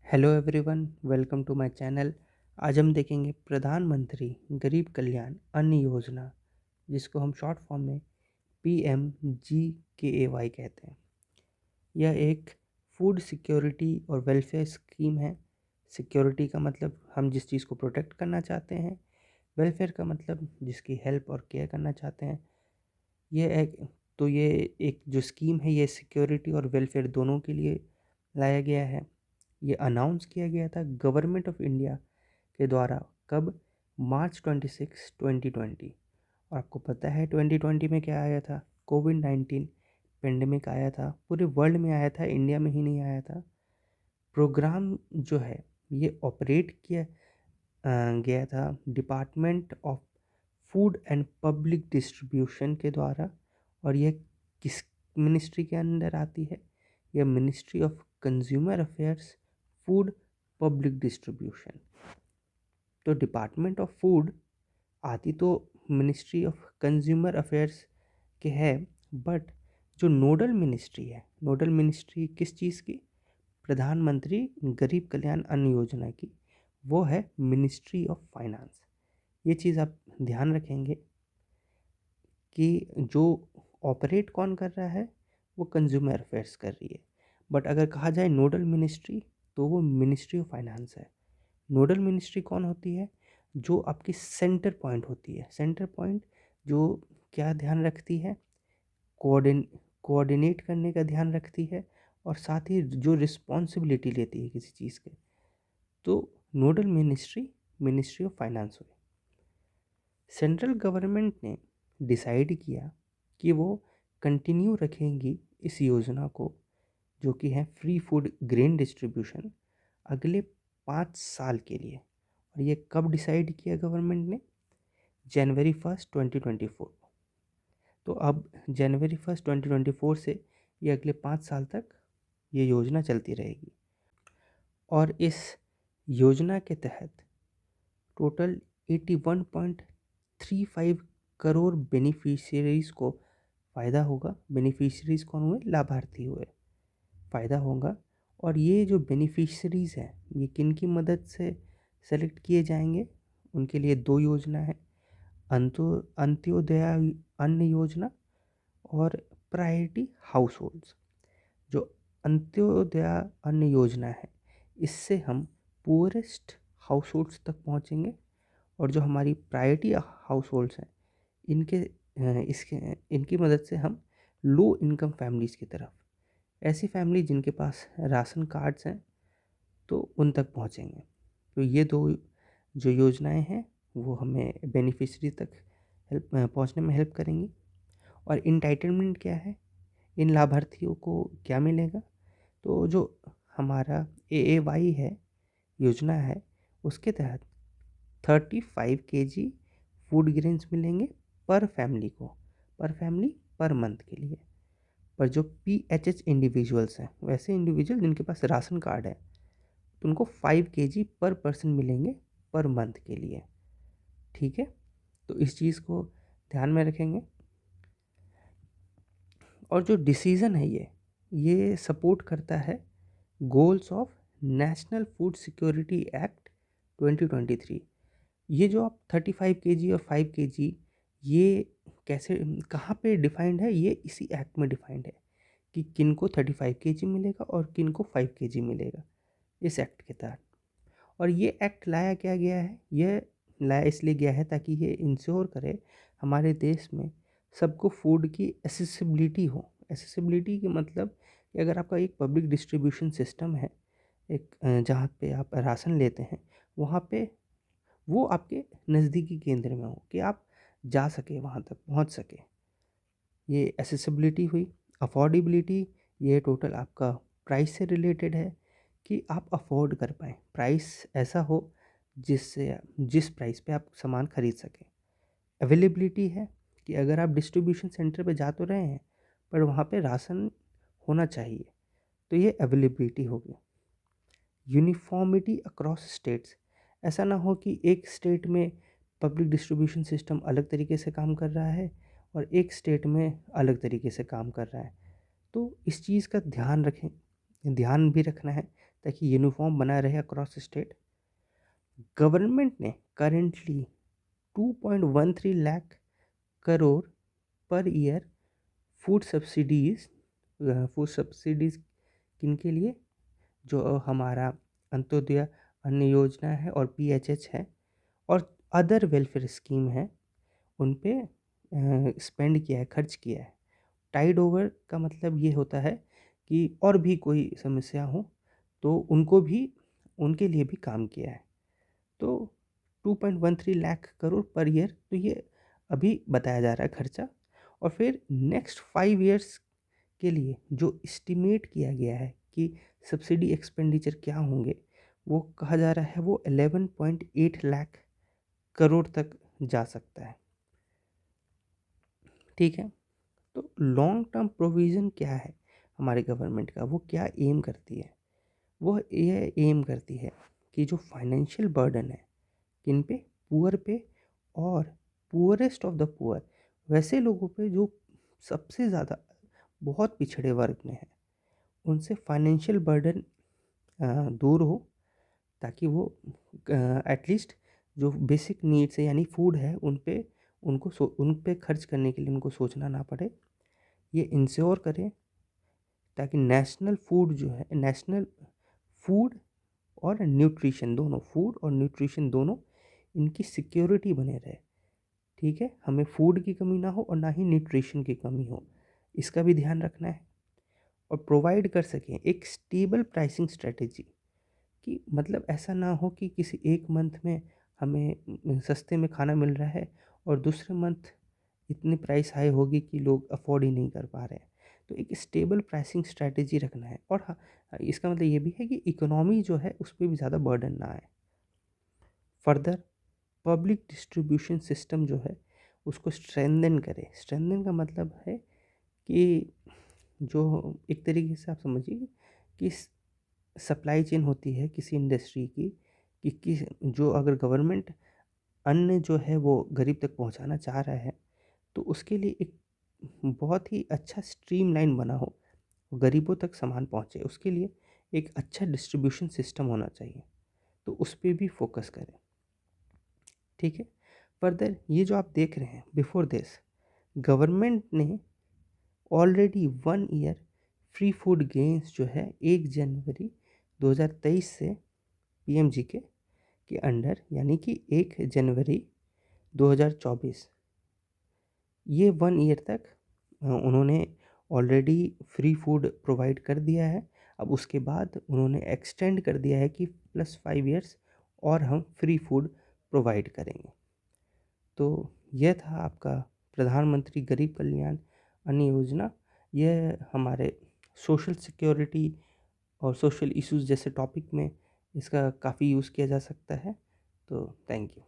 Hello everyone, welcome to my channel. आज हम देखेंगे प्रधानमंत्री गरीब कल्याण अन्न योजना, जिसको हम शॉर्ट फॉर्म में PMGKAY कहते हैं। यह एक फूड सिक्योरिटी और वेलफेयर स्कीम है। सिक्योरिटी का मतलब हम जिस चीज़ को प्रोटेक्ट करना चाहते हैं, वेलफेयर का मतलब जिसकी हेल्प और केयर करना चाहते हैं। ये एक जो स्कीम है, ये सिक्योरिटी और वेलफेयर दोनों के लिए लाया गया है। ये अनाउंस किया गया था गवर्नमेंट ऑफ इंडिया के द्वारा। कब? मार्च 26, 2020। और आपको पता है 2020 में क्या आया था? कोविड-19 पेंडेमिक आया था। पूरे वर्ल्ड में आया था, इंडिया में ही नहीं आया था। प्रोग्राम जो है ये ऑपरेट किया गया था department of food and public distribution के द्वारा। और यह किस मिनिस्ट्री के अंदर आती है? यह ministry of consumer affairs, food, public distribution. तो डिपार्टमेंट ऑफ फूड आती तो मिनिस्ट्री ऑफ कंज्यूमर अफेयर्स के है, बट जो नोडल मिनिस्ट्री है, नोडल मिनिस्ट्री किस चीज़ की? प्रधानमंत्री गरीब कल्याण अन्न योजना की, वो है मिनिस्ट्री ऑफ फाइनेंस। ये चीज़ आप ध्यान रखेंगे कि जो ऑपरेट कौन कर रहा है, वो कंज्यूमर अफेयर्स कर रही है। बट अगर कहा जाए नोडल मिनिस्ट्री, तो वो मिनिस्ट्री ऑफ फाइनेंस है। नोडल मिनिस्ट्री कौन होती है? जो आपकी सेंटर पॉइंट होती है। सेंटर पॉइंट जो क्या ध्यान रखती है? कोऑर्डिन कोऑर्डिनेट करने का ध्यान रखती है, और साथ ही जो रिस्पॉन्सिबिलिटी लेती है किसी चीज़ के। तो nodal ministry ministry of finance हुई। सेंट्रल गवर्नमेंट ने डिसाइड किया कि वो कंटिन्यू रखेंगी इस योजना को, जो कि है फ्री फूड ग्रेन डिस्ट्रीब्यूशन, अगले 5 साल के लिए। और ये कब डिसाइड किया गवर्नमेंट ने? जनवरी 1, 2024। तो अब जनवरी 1, 2024 से ये अगले 5 साल तक ये योजना चलती रहेगी। और इस योजना के तहत टोटल 81.35 करोड़ बेनिफिशियरीज़ को फ़ायदा होगा। बेनिफिशियरीज़ कौन हुए? लाभार्थी हुए, फ़ायदा होगा। और ये जो बेनिफिशियरीज़ हैं, ये किन की मदद से सेलेक्ट किए जाएंगे? उनके लिए दो योजना है, अंत्योदय अन्न योजना और प्रायोरिटी हाउस होल्ड्स। जो अंत्योदय अन्न योजना है, इससे हम पुअरेस्ट हाउस होल्ड्स तक पहुँचेंगे। और जो हमारी प्रायोरिटी हाउस होल्ड्स हैं, इनके इनकी मदद से हम लो इनकम फैमिलीज़ की तरफ, ऐसी फैमिली जिनके पास राशन कार्ड्स हैं, तो उन तक पहुँचेंगे। तो ये दो जो योजनाएं हैं, वो हमें बेनिफिशरी तक हेल्प पहुँचने में हेल्प करेंगी। और इंटाइटलमेंट क्या है? इन लाभार्थियों को क्या मिलेगा? तो जो हमारा AAY है, योजना है, उसके तहत 35 kg फूड ग्रेन्स मिलेंगे पर फैमिली को, पर फैमिली पर मंथ के लिए। पर जो PHH इंडिविजुअल्स हैं, वैसे इंडिविजुअल जिनके पास राशन कार्ड है, तो उनको 5 kg पर पर्सन मिलेंगे पर मंथ के लिए। ठीक है, तो इस चीज़ को ध्यान में रखेंगे। और जो डिसीज़न है, ये सपोर्ट करता है goals of national food security act 2023। ये जो आप 35 kg और 5 kg, ये कैसे, कहाँ पे डिफाइंड है? ये इसी एक्ट में डिफाइंड है कि किन को 35 kg मिलेगा और किन को 5 kg मिलेगा, इस एक्ट के तहत। और ये एक्ट लाया क्या गया है? यह लाया इसलिए गया है ताकि ये इंश्योर करे हमारे देश में सबको फूड की एसेसिबिलिटी हो। एसेसिबिलिटी के मतलब कि अगर आपका एक पब्लिक डिस्ट्रीब्यूशन सिस्टम है, एक जहाँ पे आप राशन लेते हैं, वहाँ पे वो आपके नज़दीकी केंद्र में हो, कि आप जा सके, वहाँ तक पहुँच सके। ये एसेसिबिलिटी हुई। अफोर्डेबिलिटी, ये टोटल आपका प्राइस से रिलेटेड है, कि आप अफोर्ड कर पाएँ, प्राइस ऐसा हो जिससे जिस प्राइस पे आप सामान खरीद सकें। अवेलेबिलिटी है कि अगर आप डिस्ट्रीब्यूशन सेंटर पे जा तो रहे हैं, पर वहाँ पे राशन होना चाहिए, तो ये अवेलेबिलिटी होगी। यूनिफॉर्मिटी अक्रॉस स्टेट्स, ऐसा ना हो कि एक स्टेट में पब्लिक डिस्ट्रीब्यूशन सिस्टम अलग तरीके से काम कर रहा है और एक स्टेट में अलग तरीके से काम कर रहा है। तो इस चीज़ का ध्यान रखें ध्यान भी रखना है ताकि यूनिफॉर्म बना रहे अक्रॉस स्टेट। गवर्नमेंट ने currently 2.13 lakh crore per year food subsidies किनके लिए, जो हमारा अंत्योदय अन्न योजना है और पीएचएच है और अदर वेलफेयर स्कीम है, उन पे स्पेंड किया है, खर्च किया है। टाइड ओवर का मतलब ये होता है कि और भी कोई समस्या हो तो उनके लिए भी काम किया है। तो 2.13 लाख करोड़ पर ईयर, तो ये अभी बताया जा रहा है खर्चा। और फिर नेक्स्ट 5 इयर्स के लिए जो एस्टिमेट किया गया है कि सब्सिडी एक्सपेंडिचर क्या होंगे, वो कहा जा रहा है वो 11.8 लाख करोड़ तक जा सकता है। ठीक है। तो लॉन्ग टर्म प्रोविज़न क्या है हमारे गवर्नमेंट का, वो क्या एम करती है? वो ये एम करती है कि जो फाइनेंशियल बर्डन है किन पे, पुअर पे, और पुअरेस्ट ऑफ द पुअर, वैसे लोगों पे जो सबसे ज़्यादा बहुत पिछड़े वर्ग में है, उनसे फाइनेंशियल बर्डन दूर हो, ताकि वो एटलीस्ट जो बेसिक नीड्स है यानी फूड है उन पे खर्च करने के लिए उनको सोचना ना पड़े। ये इंश्योर करें ताकि नेशनल फूड और न्यूट्रिशन दोनों इनकी सिक्योरिटी बने रहे। ठीक है, हमें फूड की कमी ना हो और ना ही न्यूट्रिशन की कमी हो, इसका भी ध्यान रखना है। और प्रोवाइड कर सकें एक स्टेबल प्राइसिंग स्ट्रेटेजी, कि मतलब ऐसा ना हो कि किसी एक मंथ में हमें सस्ते में खाना मिल रहा है और दूसरे मंथ इतनी प्राइस हाई होगी कि लोग अफोर्ड ही नहीं कर पा रहे हैं। तो एक स्टेबल प्राइसिंग स्ट्रैटेजी रखना है। और हाँ, इसका मतलब ये भी है कि इकोनॉमी जो है उस पे भी ज़्यादा बर्डन ना आए। फर्दर पब्लिक डिस्ट्रीब्यूशन सिस्टम जो है उसको स्ट्रेंथन करें। स्ट्रेंथन का मतलब है कि जो एक तरीके से आप समझिए कि सप्लाई चेन होती है किसी इंडस्ट्री की, कि किस जो अगर गवर्नमेंट अन्न जो है वो गरीब तक पहुंचाना चाह रहा है, तो उसके लिए एक बहुत ही अच्छा स्ट्रीमलाइन बना हो, गरीबों तक सामान पहुंचे, उसके लिए एक अच्छा डिस्ट्रीब्यूशन सिस्टम होना चाहिए। तो उस पे भी फोकस करें। ठीक है। फर्दर ये जो आप देख रहे हैं, बिफोर दिस गवर्नमेंट ने already 1 year free food games जो है 1 जनवरी 2023 से पीएमजीके के अंडर, यानी कि 1 जनवरी 2024, ये 1 ईयर तक उन्होंने ऑलरेडी फ्री फूड प्रोवाइड कर दिया है। अब उसके बाद उन्होंने एक्सटेंड कर दिया है कि +5 इयर्स और हम फ्री फूड प्रोवाइड करेंगे। तो यह था आपका प्रधानमंत्री गरीब कल्याण अन्न योजना। यह हमारे सोशल सिक्योरिटी और सोशल इश्यूज़ जैसे टॉपिक में इसका काफ़ी यूज़ किया जा सकता है। तो थैंक यू।